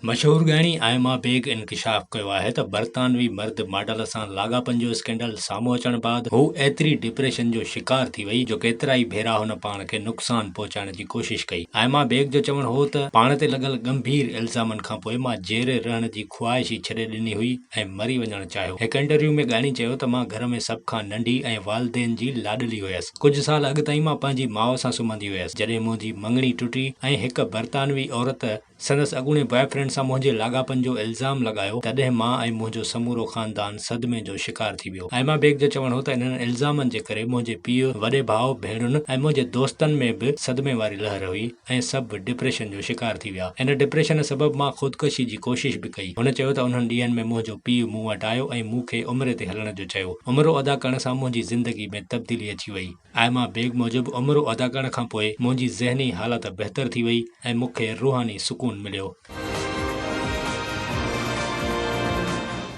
मशहूर ॻाइणी आयमा बेग इंकशाफ़ कयो आहे त बरतानवी मर्द मॉडल सां लाॻापन जो स्कैंडल साम्हूं अचण बाद हू एतिरी डिप्रेशन जो शिकार थी वई जो केतिरा ई भेरा हुन पाण खे नुक़सान पहुचाइण जी कोशिश कई। आयमा बेग जो चवणु हो त पाण ते लॻल गंभीर इल्ज़ामनि खां पोइ मां जेरे रहण जी ख्वाहिश ई छॾे ॾिनी हुई ऐं मरी वञणु चाहियो। हिकु इंटरव्यू में ॻाइणी चयो त मां घर में सभ खां नंढी ऐं वालदेन जी लाडली हुयसि। कुझु साल अॻु ताईं मां पंहिंजी माउ सां सुम्हंदी हुयसि। जॾहिं मुंहिंजी मङणी टुटी ऐं हिकु बरतानवी औरत संदसि अॻूणे बॉयफ्रेंड सां मुंहिंजे लाॻापन जो इल्ज़ाम लॻायो, तॾहिं मां ऐं मुंहिंजो समूरो ख़ानदान सदमे जो शिकार थी वियो। आयमा बेग जो चवणु हो त इन्हनि इल्ज़ामनि जे करे मुंहिंजे पीउ, वॾे भाउ, भेणुनि ऐं मुंहिंजे दोस्तनि में बि सदमे वारी लहर हुई ऐं सभु डिप्रेशन जो शिकार थी विया। इन डिप्रेशन सबबि मां ख़ुदकुशी जी कोशिश बि कई। हुन चयो त उन्हनि ॾींहनि में मुंहिंजो पीउ मूं वटि आयो ऐं मूंखे उमिरि ते हलण जो चयो। उमिरि अदा करण सां मुंहिंजी ज़िंदगी में तब्दीली अची वई। आयमा बेग मूजिबि उमिरि अदा करण खां पोइ मुंहिंजी ज़हनी हालत बहितर थी वई ऐं मूंखे रूहानी सुकून मिलियो।